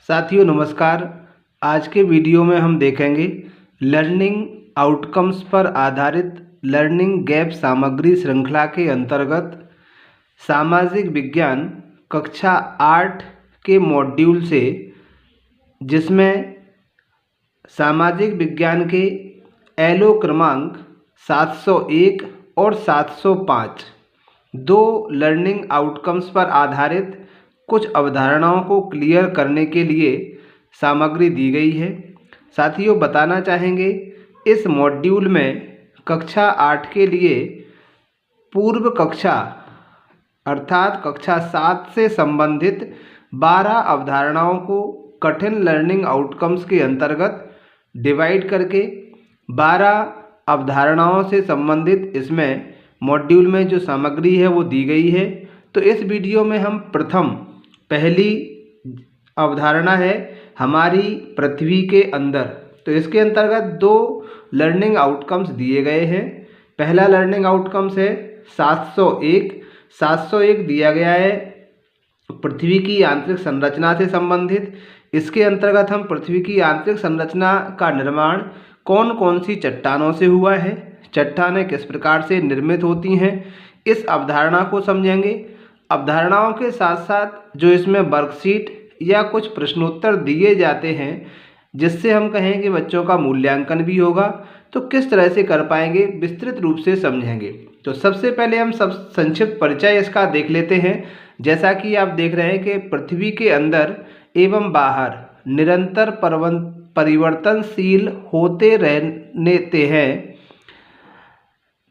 साथियों नमस्कार। आज के वीडियो में हम देखेंगे लर्निंग आउटकम्स पर आधारित लर्निंग गैप सामग्री श्रृंखला के अंतर्गत सामाजिक विज्ञान कक्षा 8 के मॉड्यूल से, जिसमें सामाजिक विज्ञान के एलओ क्रमांक 701 और 705 दो लर्निंग आउटकम्स पर आधारित कुछ अवधारणाओं को क्लियर करने के लिए सामग्री दी गई है। साथियों बताना चाहेंगे, इस मॉड्यूल में कक्षा 8 के लिए पूर्व कक्षा अर्थात कक्षा 7 से संबंधित 12 अवधारणाओं को कठिन लर्निंग आउटकम्स के अंतर्गत डिवाइड करके 12 अवधारणाओं से संबंधित इसमें मॉड्यूल में जो सामग्री है वो दी गई है। तो इस वीडियो में हम पहली अवधारणा है हमारी पृथ्वी के अंदर। तो इसके अंतर्गत दो लर्निंग आउटकम्स दिए गए हैं। पहला लर्निंग आउटकम्स है 701 दिया गया है पृथ्वी की आंतरिक संरचना से संबंधित। इसके अंतर्गत हम पृथ्वी की आंतरिक संरचना का निर्माण कौन कौन सी चट्टानों से हुआ है, चट्टानें किस प्रकार से निर्मित होती हैं, इस अवधारणा को समझेंगे। अवधारणाओं के साथ साथ जो इसमें वर्कशीट या कुछ प्रश्नोत्तर दिए जाते हैं जिससे हम कहें कि बच्चों का मूल्यांकन भी होगा, तो किस तरह से कर पाएंगे विस्तृत रूप से समझेंगे। तो सबसे पहले हम सब संक्षिप्त परिचय इसका देख लेते हैं। जैसा कि आप देख रहे हैं कि पृथ्वी के अंदर एवं बाहर निरंतर परिवर्तनशील होते रहते हैं।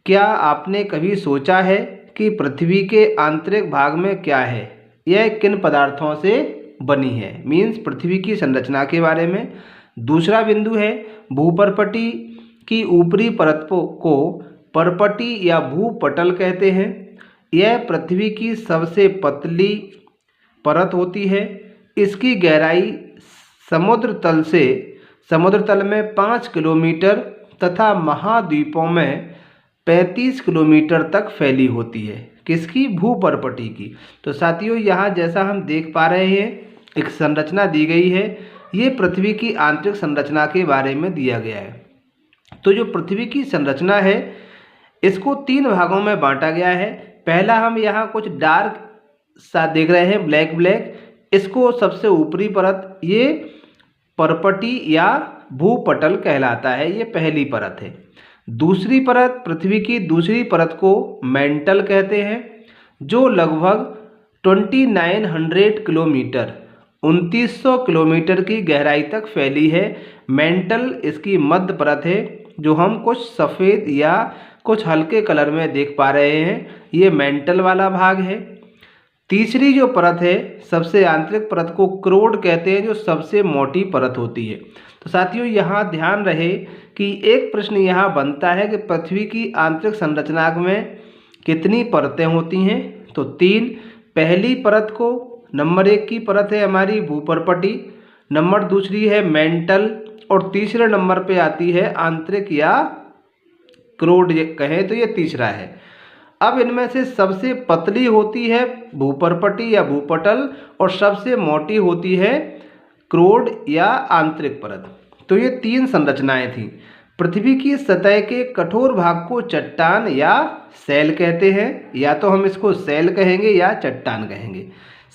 क्या आपने कभी सोचा है कि पृथ्वी के आंतरिक भाग में क्या है, यह किन पदार्थों से बनी है, मीन्स पृथ्वी की संरचना के बारे में। दूसरा बिंदु है भूपर्पटी की ऊपरी परत को पर्पटी या भूपटल कहते हैं। यह पृथ्वी की सबसे पतली परत होती है। इसकी गहराई समुद्र तल में 5 किलोमीटर तथा महाद्वीपों में 35 किलोमीटर तक फैली होती है। किसकी? भूपर्पटी की। तो साथियों यहाँ जैसा हम देख पा रहे हैं एक संरचना दी गई है। ये पृथ्वी की आंतरिक संरचना के बारे में दिया गया है। तो जो पृथ्वी की संरचना है इसको 3 भागों में बांटा गया है। पहला हम यहाँ कुछ डार्क सा देख रहे हैं, ब्लैक। इसको सबसे ऊपरी परत ये पर्पटी या भूपटल कहलाता है, ये पहली परत है। दूसरी परत, पृथ्वी की दूसरी परत को मेंटल कहते हैं, जो लगभग 2900 किलोमीटर 2900 किलोमीटर की गहराई तक फैली है। मेंटल इसकी मध्य परत है, जो हम कुछ सफ़ेद या कुछ हल्के कलर में देख पा रहे हैं, ये मेंटल वाला भाग है। तीसरी जो परत है सबसे आंतरिक परत को क्रोड कहते हैं, जो सबसे मोटी परत होती है। तो साथियों यहाँ ध्यान रहे कि एक प्रश्न यहाँ बनता है कि पृथ्वी की आंतरिक संरचना में कितनी परतें होती हैं, तो 3। पहली परत को नंबर 1 की परत है हमारी भूपर्पटी, नंबर दूसरी है मेंटल और तीसरे नंबर पे आती है आंतरिक या क्रोड कहें तो ये तीसरा है। अब इनमें से सबसे पतली होती है भूपर्पटी या भूपटल और सबसे मोटी होती है क्रोड या आंतरिक परत। तो ये 3 संरचनाएं थीं। पृथ्वी की सतह के कठोर भाग को चट्टान या सेल कहते हैं, या तो हम इसको सेल कहेंगे या चट्टान कहेंगे।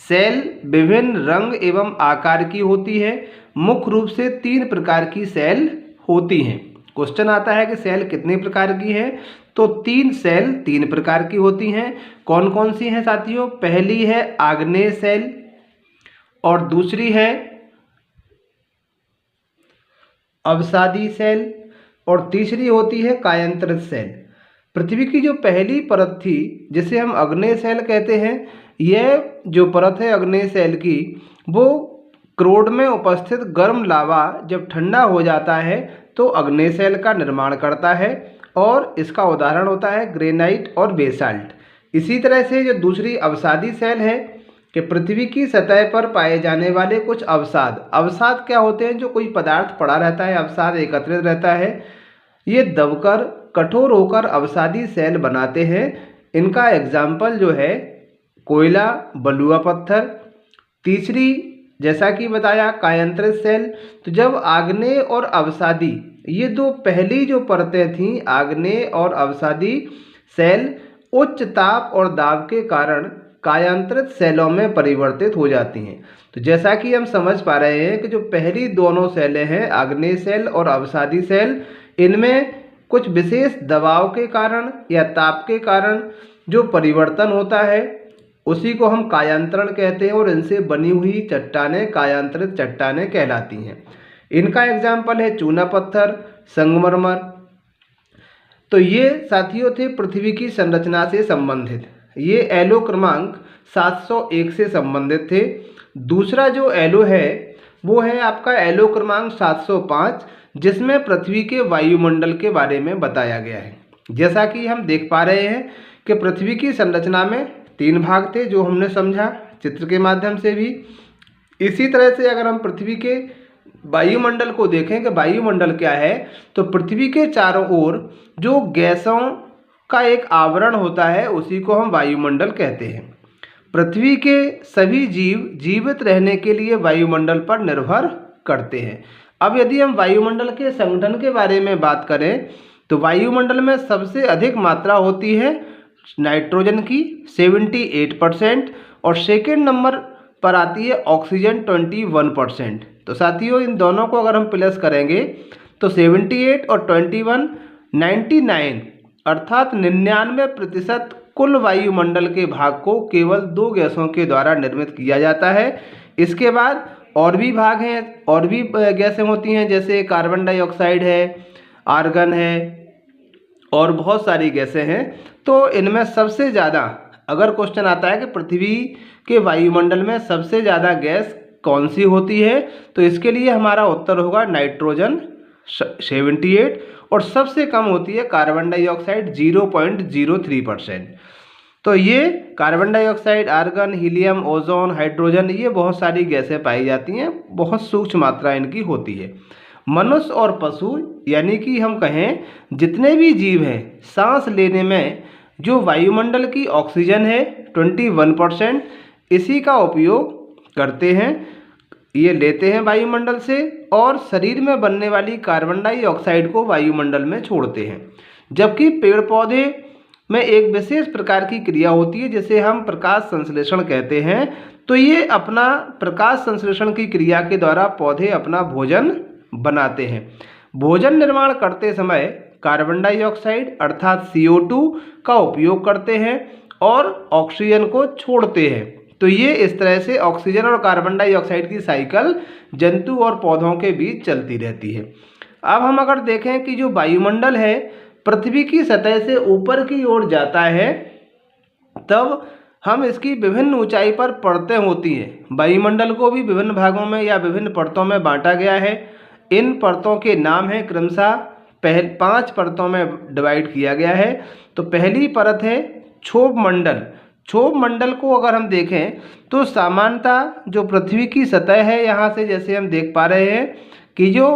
सेल विभिन्न रंग एवं आकार की होती है। मुख्य रूप से 3 प्रकार की सेल होती हैं। क्वेश्चन आता है कि सेल कितने प्रकार की है, तो 3 सेल 3 प्रकार की होती हैं। कौन कौन सी हैं साथियों? पहली है आग्नेय सेल और दूसरी है अवसादी सेल और तीसरी होती है कायांतरित सेल। पृथ्वी की जो पहली परत थी जिसे हम आग्नेय सेल कहते हैं, यह जो परत है आग्नेय सेल की, वो क्रोड में उपस्थित गर्म लावा जब ठंडा हो जाता है तो आग्नेय सेल का निर्माण करता है, और इसका उदाहरण होता है ग्रेनाइट और बेसाल्ट। इसी तरह से जो दूसरी अवसादी सेल है कि पृथ्वी की सतह पर पाए जाने वाले कुछ अवसाद क्या होते हैं? जो कोई पदार्थ पड़ा रहता है, अवसाद एकत्रित रहता है, ये दबकर कठोर होकर अवसादी सेल बनाते हैं। इनका एग्जाम्पल जो है कोयला, बलुआ पत्थर। तीसरी जैसा कि बताया कायांतरित सेल, तो जब आग्नेय और अवसादी ये दो पहली जो परतें थीं, आग्नेय और अवसादी सेल उच्च ताप और दाब के कारण कायांतरित सेलों में परिवर्तित हो जाती हैं। तो जैसा कि हम समझ पा रहे हैं कि जो पहली दोनों सेलें हैं, आग्नेय सेल और अवसादी सेल, इनमें कुछ विशेष दबाव के कारण या ताप के कारण जो परिवर्तन होता है उसी को हम कायांतरण कहते हैं और इनसे बनी हुई चट्टानें कायांतरित चट्टानें कहलाती हैं। इनका एग्जाम्पल है चूना पत्थर, संगमरमर। तो ये साथियों थे पृथ्वी की संरचना से संबंधित। ये एलो क्रमांक 701 से संबंधित थे। दूसरा जो एलो है वो है आपका एलो क्रमांक 705, जिसमें पृथ्वी के वायुमंडल के बारे में बताया गया है। जैसा कि हम देख पा रहे हैं कि पृथ्वी की संरचना में 3 भाग थे, जो हमने समझा चित्र के माध्यम से भी। इसी तरह से अगर हम पृथ्वी के वायुमंडल को देखें कि वायुमंडल क्या है, तो पृथ्वी के चारों ओर जो गैसों का एक आवरण होता है उसी को हम वायुमंडल कहते हैं। पृथ्वी के सभी जीव जीवित रहने के लिए वायुमंडल पर निर्भर करते हैं। अब यदि हम वायुमंडल के संगठन के बारे में बात करें तो वायुमंडल में सबसे अधिक मात्रा होती है नाइट्रोजन की 78% और सेकेंड नंबर पर आती है ऑक्सीजन 21%। तो साथियों इन दोनों को अगर हम प्लस करेंगे तो 78 और 21 99 अर्थात 99% कुल वायुमंडल के भाग को केवल 2 गैसों के द्वारा निर्मित किया जाता है। इसके बाद और भी भाग हैं, और भी गैसें होती हैं, जैसे कार्बन डाइऑक्साइड है, आर्गन है और बहुत सारी गैसें हैं। तो इनमें सबसे ज़्यादा अगर क्वेश्चन आता है कि पृथ्वी के वायुमंडल में सबसे ज़्यादा गैस कौन सी होती है, तो इसके लिए हमारा उत्तर होगा नाइट्रोजन 78 और सबसे कम होती है कार्बन डाइऑक्साइड 0.03%। तो ये carbon dioxide, argon, helium, ozone, hydrogen, ये बहुत सारी गैसें पाई जाती हैं, बहुत सूक्ष्म मात्रा इनकी होती है। मनुष्य और पशु यानी कि हम कहें जितने भी जीव हैं, सांस लेने में जो वायुमंडल की ऑक्सीजन है 21%, इसी का उपयोग करते हैं, ये लेते हैं वायुमंडल से और शरीर में बनने वाली कार्बन डाइऑक्साइड को वायुमंडल में छोड़ते हैं। जबकि पेड़ पौधे में एक विशेष प्रकार की क्रिया होती है जिसे हम प्रकाश संश्लेषण कहते हैं। तो ये अपना प्रकाश संश्लेषण की क्रिया के द्वारा पौधे अपना भोजन बनाते हैं। भोजन निर्माण करते समय कार्बन डाइऑक्साइड अर्थात CO2 का उपयोग करते हैं और ऑक्सीजन को छोड़ते हैं। तो ये इस तरह से ऑक्सीजन और कार्बन डाइऑक्साइड की साइकिल जंतु और पौधों के बीच चलती रहती है। अब हम अगर देखें कि जो वायुमंडल है पृथ्वी की सतह से ऊपर की ओर जाता है, तब हम इसकी विभिन्न ऊंचाई पर परतें होती हैं। वायुमंडल को भी विभिन्न भागों में या विभिन्न परतों में बांटा गया है। इन परतों के नाम हैं क्रमशः 5 परतों में डिवाइड किया गया है। तो पहली परत है क्षोभ मंडल। क्षोभ मंडल को अगर हम देखें तो सामान्यतः जो पृथ्वी की सतह है, यहाँ से जैसे हम देख पा रहे हैं कि जो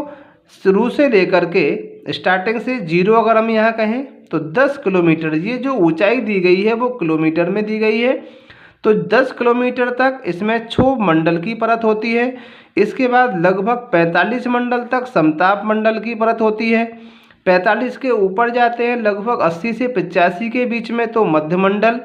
शुरू से लेकर के स्टार्टिंग से 0 अगर हम यहाँ कहें तो 10 किलोमीटर, ये जो ऊंचाई दी गई है वो किलोमीटर में दी गई है। तो 10 किलोमीटर तक इसमें क्षोभ मंडल की परत होती है। इसके बाद लगभग 45 मंडल तक समताप मंडल की परत होती है। 45 के ऊपर जाते हैं लगभग 80 से 85 के बीच में तो मध्यमंडल,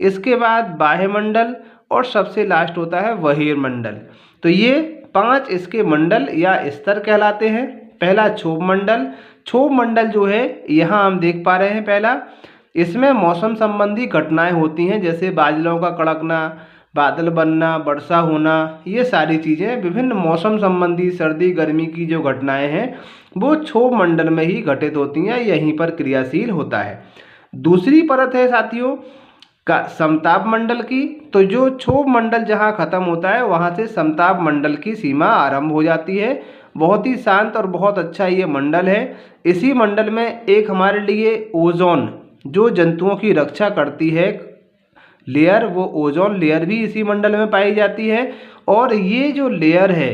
इसके बाद बाह्यमंडल और सबसे लास्ट होता है बहिर्मंडल। तो ये 5 इसके मंडल या स्तर कहलाते हैं। पहला क्षोभ मंडल। क्षोभ मंडल जो है यहाँ हम देख पा रहे हैं पहला, इसमें मौसम संबंधी घटनाएं होती हैं, जैसे बादलों का कड़कना, बादल बनना, वर्षा होना, ये सारी चीज़ें विभिन्न मौसम संबंधी सर्दी गर्मी की जो घटनाएं हैं वो क्षोभ मंडल में ही घटित होती हैं, यहीं पर क्रियाशील होता है। दूसरी परत है साथियों का समताप मंडल की। तो जो क्षोभ मंडल जहाँ खत्म होता है वहाँ से समताप मंडल की सीमा आरंभ हो जाती है। बहुत ही शांत और बहुत अच्छा ये मंडल है। इसी मंडल में एक हमारे लिए ओजोन जो जंतुओं की रक्षा करती है लेयर, वो ओजोन लेयर भी इसी मंडल में पाई जाती है। और ये जो लेयर है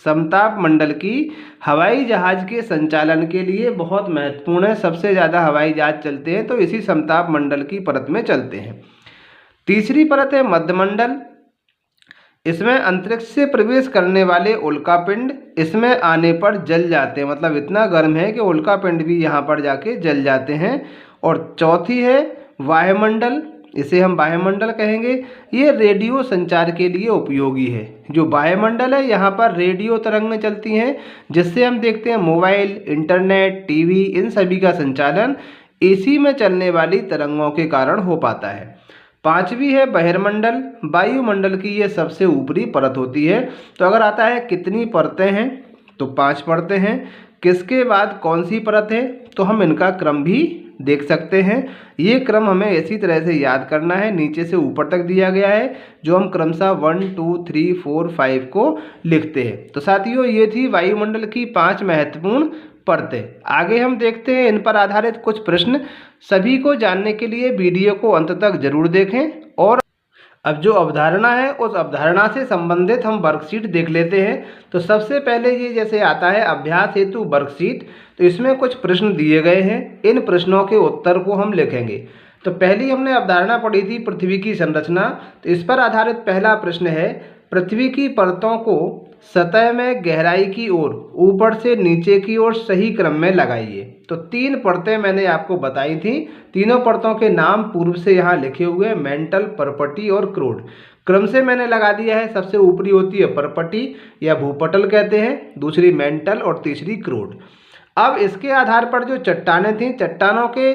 समताप मंडल की हवाई जहाज़ के संचालन के लिए बहुत महत्वपूर्ण है। सबसे ज़्यादा हवाई जहाज़ चलते हैं तो इसी समताप मंडल की परत में चलते हैं। तीसरी परत है मध्यमंडल। इसमें अंतरिक्ष से प्रवेश करने वाले उल्कापिंड इसमें आने पर जल जाते हैं, मतलब इतना गर्म है कि उल्कापिंड भी यहाँ पर जाके जल जाते हैं। और चौथी है वायुमंडल, इसे हम वायुमंडल कहेंगे। ये रेडियो संचार के लिए उपयोगी है। जो वायुमंडल है यहाँ पर रेडियो तरंगें चलती हैं, जिससे हम देखते हैं मोबाइल, इंटरनेट, टीवी, इन सभी का संचालन एसी में चलने वाली तरंगों के कारण हो पाता है। पांचवी है बहिर्मंडल। वायुमंडल की ये सबसे ऊपरी परत होती है। तो अगर आता है कितनी परतें हैं, तो 5 परतें हैं। किसके बाद कौन सी परत है, तो हम इनका क्रम भी देख सकते हैं। ये क्रम हमें इसी तरह से याद करना है, नीचे से ऊपर तक दिया गया है, जो हम क्रमशः 1 2 3 4 5 को लिखते हैं। तो साथियों, ये थी वायुमंडल की 5 महत्वपूर्ण परतें। आगे हम देखते हैं इन पर आधारित कुछ प्रश्न। सभी को जानने के लिए वीडियो को अंत तक जरूर देखें। और अब जो अवधारणा है, उस अवधारणा से संबंधित हम वर्कशीट देख लेते हैं। तो सबसे पहले ये जैसे आता है अभ्यास हेतु वर्कशीट, तो इसमें कुछ प्रश्न दिए गए हैं। इन प्रश्नों के उत्तर को हम लिखेंगे। तो पहली हमने अवधारणा पढ़ी थी पृथ्वी की संरचना। तो इस पर आधारित पहला प्रश्न है, पृथ्वी की परतों को सतह में गहराई की ओर ऊपर से नीचे की ओर सही क्रम में लगाइए। तो 3 परतें मैंने आपको बताई थी। तीनों परतों के नाम पूर्व से यहाँ लिखे हुए हैं, मेंटल, परपटी और क्रोड। क्रम से मैंने लगा दिया है। सबसे ऊपरी होती है परपटी या भूपटल कहते हैं, दूसरी मेंटल और तीसरी क्रोड। अब इसके आधार पर जो चट्टानें थीं, चट्टानों के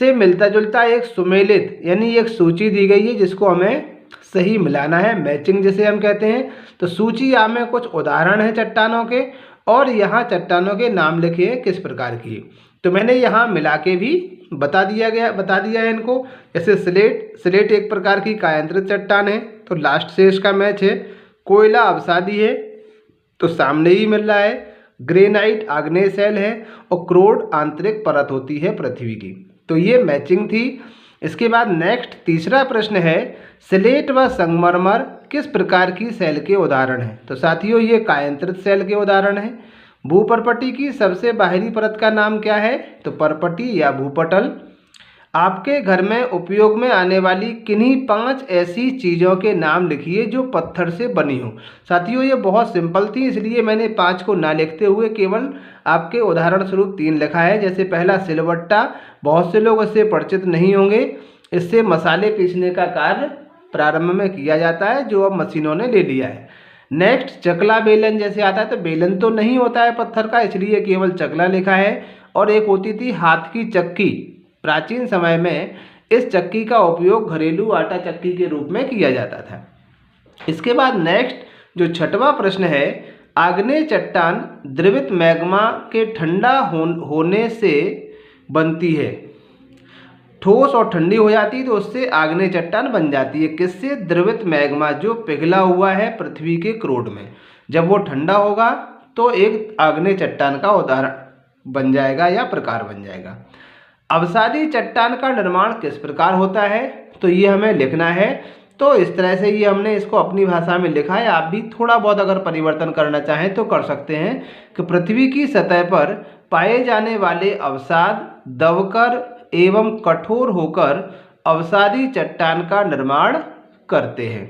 से मिलता जुलता एक सुमेलित यानी एक सूची दी गई है, जिसको हमें सही मिलाना है, मैचिंग जिसे हम कहते हैं। तो सूची आ में कुछ उदाहरण हैं चट्टानों के, और यहाँ चट्टानों के नाम लिखे हैं किस प्रकार की। तो मैंने यहाँ मिला के भी बता दिया है इनको। जैसे स्लेट एक प्रकार की कायांतरित चट्टान है, तो लास्ट से इसका मैच है। कोयला अवसादी है, तो सामने ही मिल रहा है। ग्रेनाइट आग्नेय शैल है, और क्रोड आंतरिक परत होती है पृथ्वी की। तो ये मैचिंग थी। इसके बाद नेक्स्ट तीसरा प्रश्न है, स्लेट व संगमरमर किस प्रकार की शैल के उदाहरण हैं। तो साथियों, ये कायांतरित शैल के उदाहरण हैं। भूपर्पटी की सबसे बाहरी परत का नाम क्या है, तो परपटी या भूपटल। आपके घर में उपयोग में आने वाली किन्हीं 5 ऐसी चीज़ों के नाम लिखिए जो पत्थर से बनी हो। साथियों, ये बहुत सिंपल थी, इसलिए मैंने 5 को ना लिखते हुए केवल आपके उदाहरण स्वरूप 3 लिखा है। जैसे पहला सिलबट्टा, बहुत से लोग इससे परिचित नहीं होंगे। इससे मसाले पीसने का कार्य प्रारंभ में किया जाता है, जो अब मशीनों ने ले लिया है। नेक्स्ट चकला बेलन जैसे आता है, तो बेलन तो नहीं होता है पत्थर का, इसलिए केवल चकला लिखा है। और एक होती थी हाथ की चक्की। प्राचीन समय में इस चक्की का उपयोग घरेलू आटा चक्की के रूप में किया जाता था। इसके बाद नेक्स्ट जो छठवां प्रश्न है, आग्नेय चट्टान द्रवित मैग्मा के ठंडा होने से बनती है। ठोस और ठंडी हो जाती है, तो उससे आग्नेय चट्टान बन जाती है। किससे? द्रवित मैग्मा, जो पिघला हुआ है पृथ्वी के क्रोड में। जब वो ठंडा होगा तो एक आग्नेय चट्टान का उदाहरण बन जाएगा या प्रकार बन जाएगा। अवसादी चट्टान का निर्माण किस प्रकार होता है, तो ये हमें लिखना है। तो इस तरह से ये हमने इसको अपनी भाषा में लिखा है। आप भी थोड़ा बहुत अगर परिवर्तन करना चाहें तो कर सकते हैं कि पृथ्वी की सतह पर पाए जाने वाले अवसाद दबकर एवं कठोर होकर अवसादी चट्टान का निर्माण करते हैं।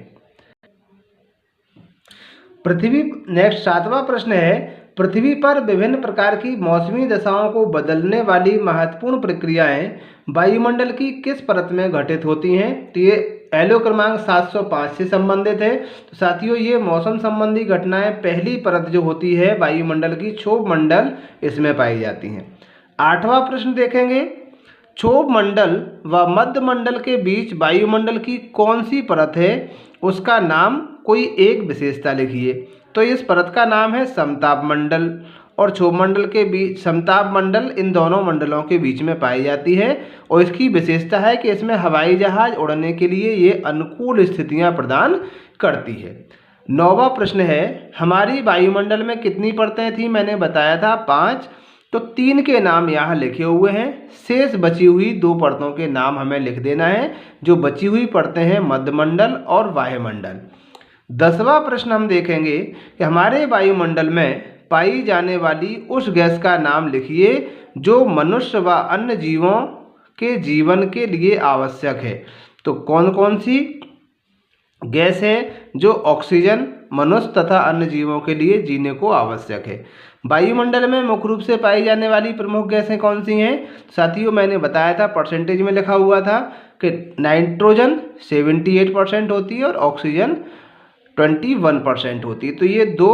पृथ्वी नेक्स्ट 7वां प्रश्न है, पृथ्वी पर विभिन्न प्रकार की मौसमी दशाओं को बदलने वाली महत्वपूर्ण प्रक्रियाएं वायुमंडल की किस परत में घटित होती हैं। तो ये एलो क्रमांक 705 से संबंधित है। तो साथियों, ये मौसम संबंधी घटनाएं पहली परत जो होती है वायुमंडल की, क्षोभ मंडल, इसमें पाई जाती हैं। 8वां प्रश्न देखेंगे, क्षोभ मंडल व मध्य मंडल के बीच वायुमंडल की कौन सी परत है, उसका नाम कोई एक विशेषता लिखिए। तो इस परत का नाम है समताप मंडल, और क्षोभ मंडल के बीच समताप मंडल इन दोनों मंडलों के बीच में पाई जाती है। और इसकी विशेषता है कि इसमें हवाई जहाज उड़ने के लिए ये अनुकूल स्थितियां प्रदान करती है। 9वां प्रश्न है, हमारी वायुमंडल में कितनी परतें थी, मैंने बताया था 5। तो 3 के नाम यहाँ लिखे हुए हैं। शेष बची हुई 2 परतों के नाम हमें लिख देना है। जो बची हुई परतें हैं मध्यमंडल और वायुमंडल। 10वां प्रश्न हम देखेंगे कि हमारे वायुमंडल में पाई जाने वाली उस गैस का नाम लिखिए जो मनुष्य व अन्य जीवों के जीवन के लिए आवश्यक है। तो कौन कौन सी गैस है जो ऑक्सीजन मनुष्य तथा अन्य जीवों के लिए जीने को आवश्यक है। वायुमंडल में मुख्य रूप से पाई जाने वाली प्रमुख गैसें कौन सी हैं? साथियों, मैंने बताया था, परसेंटेज में लिखा हुआ था कि नाइट्रोजन 78% होती है और ऑक्सीजन 21% होती है। तो ये दो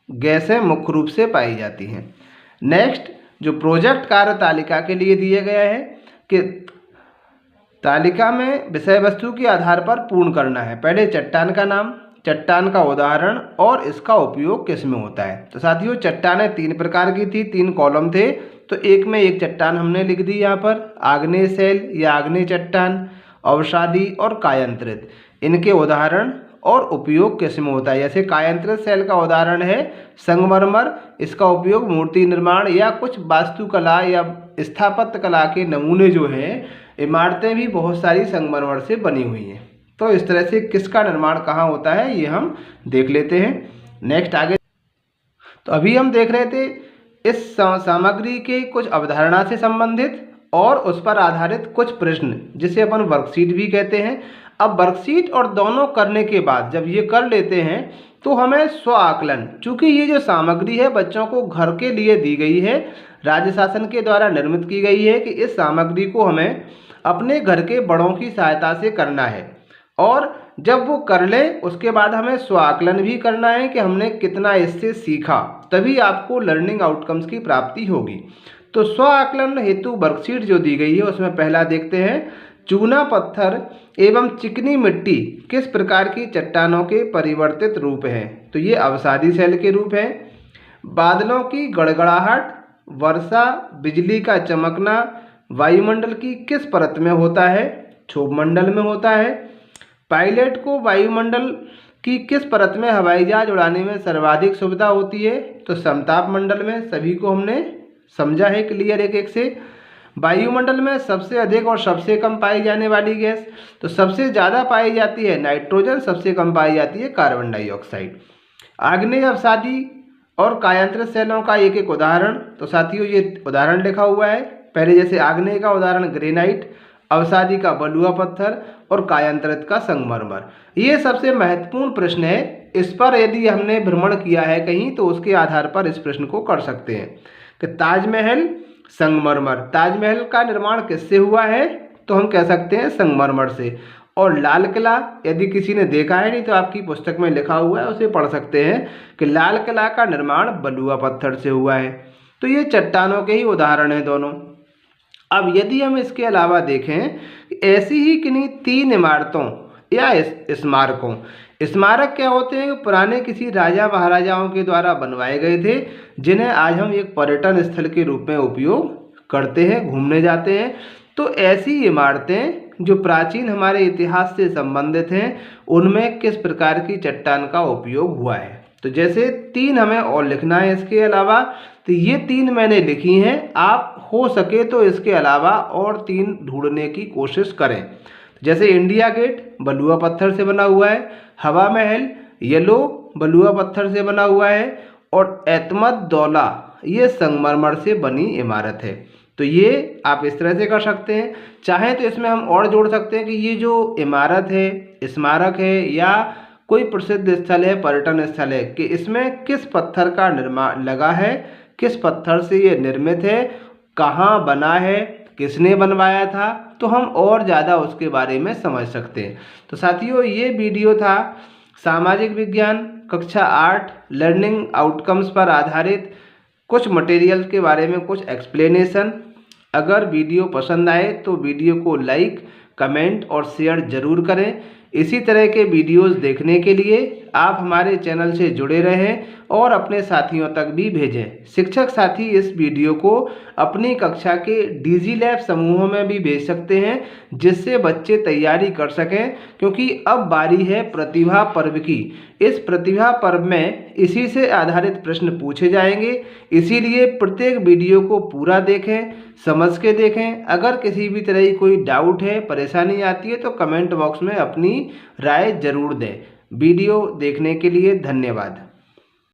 गैसें मुख्य रूप से पाई जाती हैं। नेक्स्ट, जो प्रोजेक्ट कार्य तालिका के लिए दिया गया है कि तालिका में विषय वस्तु के आधार पर पूर्ण करना है। पहले चट्टान का नाम, चट्टान का उदाहरण और इसका उपयोग किस में होता है। तो साथियों, चट्टानें 3 प्रकार की थी, 3 कॉलम थे, तो एक में एक चट्टान हमने लिख दी यहाँ पर, आग्नेय शैल या आग्नेय चट्टान, अवसादी और कायांतरित। इनके उदाहरण और उपयोग किस में होता है। जैसे कायांतरित शैल का उदाहरण है संगमरमर, इसका उपयोग मूर्ति निर्माण या कुछ वास्तुकला या स्थापत्य कला के नमूने जो हैं, इमारतें भी बहुत सारी संगमरमर से बनी हुई हैं। तो इस तरह से किसका निर्माण कहाँ होता है ये हम देख लेते हैं। नेक्स्ट आगे, तो अभी हम देख रहे थे इस सामग्री के कुछ अवधारणा से संबंधित और उस पर आधारित कुछ प्रश्न, जिसे अपन वर्कशीट भी कहते हैं। अब वर्कशीट और दोनों करने के बाद जब ये कर लेते हैं तो हमें स्व आकलन, चूँकि ये जो सामग्री है बच्चों को घर के लिए दी गई है, राज्य शासन के द्वारा निर्मित की गई है कि इस सामग्री को हमें अपने घर के बड़ों की सहायता से करना है, और जब वो कर ले उसके बाद हमें स्व आकलन भी करना है कि हमने कितना इससे सीखा, तभी आपको लर्निंग आउटकम्स की प्राप्ति होगी। तो स्व आकलन हेतु वर्कशीट जो दी गई है उसमें पहला देखते हैं, चूना पत्थर एवं चिकनी मिट्टी किस प्रकार की चट्टानों के परिवर्तित रूप हैं। तो ये अवसादी शैल के रूप हैं। बादलों की गड़गड़ाहट, वर्षा, बिजली का चमकना वायुमंडल की किस परत में होता है? क्षोभ मंडल में होता है। पायलट को वायुमंडल की किस परत में हवाई जहाज उड़ाने में सर्वाधिक सुविधा होती है? तो समताप मंडल में। सभी को हमने समझा है क्लियर एक एक से। वायुमंडल में सबसे अधिक और सबसे कम पाई जाने वाली गैस, तो सबसे ज़्यादा पाई जाती है नाइट्रोजन, सबसे कम पाई जाती है कार्बन डाइऑक्साइड। आग्नेय अवसादी और कायांतरित शैलों का एक एक उदाहरण, तो साथियों ये उदाहरण लिखा हुआ है। पहले जैसे आग्नेय का उदाहरण ग्रेनाइट, अवसादी का बलुआ पत्थर और कायांतरित का संगमरमर। ये सबसे महत्वपूर्ण प्रश्न है, इस पर यदि हमने भ्रमण किया है कहीं तो उसके आधार पर इस प्रश्न को कर सकते हैं कि ताजमहल संगमरमर, ताजमहल का निर्माण किससे हुआ है? तो हम कह सकते हैं संगमरमर से। और लाल किला, यदि किसी ने देखा है नहीं तो आपकी पुस्तक में लिखा हुआ है, उसे पढ़ सकते हैं कि लाल किला का निर्माण बलुआ पत्थर से हुआ है। तो ये चट्टानों के ही उदाहरण हैं दोनों। अब यदि हम इसके अलावा देखें, ऐसी ही किन्हीं 3 इमारतों या स्मारकों, स्मारक क्या होते हैं? पुराने किसी राजा महाराजाओं के द्वारा बनवाए गए थे, जिन्हें आज हम एक पर्यटन स्थल के रूप में उपयोग करते हैं, घूमने जाते हैं। तो ऐसी इमारतें जो प्राचीन हमारे इतिहास से संबंधित हैं, उनमें किस प्रकार की चट्टान का उपयोग हुआ है। तो जैसे 3 हमें और लिखना है इसके अलावा, तो ये 3 मैंने लिखी हैं, आप हो सके तो इसके अलावा और 3 ढूंढने की कोशिश करें। जैसे इंडिया गेट बलुआ पत्थर से बना हुआ है, हवा महल येलो बलुआ पत्थर से बना हुआ है, और एतमद दौला ये संगमरमर से बनी इमारत है। तो ये आप इस तरह से कर सकते हैं। चाहें तो इसमें हम और जोड़ सकते हैं कि ये जो इमारत है, स्मारक है या कोई प्रसिद्ध स्थल है, पर्यटन स्थल है, कि इसमें किस पत्थर का निर्माण लगा है, किस पत्थर से ये निर्मित है, कहाँ बना है, किसने बनवाया था, तो हम और ज़्यादा उसके बारे में समझ सकते हैं। तो साथियों, ये वीडियो था सामाजिक विज्ञान कक्षा 8 लर्निंग आउटकम्स पर आधारित कुछ मटेरियल के बारे में कुछ एक्सप्लेनेशन। अगर वीडियो पसंद आए तो वीडियो को लाइक, कमेंट और शेयर ज़रूर करें। इसी तरह के वीडियोस देखने के लिए आप हमारे चैनल से जुड़े रहें और अपने साथियों तक भी भेजें। शिक्षक साथी इस वीडियो को अपनी कक्षा के डिजी लैब समूहों में भी भेज सकते हैं, जिससे बच्चे तैयारी कर सकें, क्योंकि अब बारी है प्रतिभा पर्व की। इस प्रतिभा पर्व में इसी से आधारित प्रश्न पूछे जाएंगे, इसीलिए प्रत्येक वीडियो को पूरा देखें, समझ के देखें। अगर किसी भी तरह की कोई डाउट है, परेशानी आती है तो कमेंट बॉक्स में अपनी राय जरूर दें। वीडियो देखने के लिए धन्यवाद।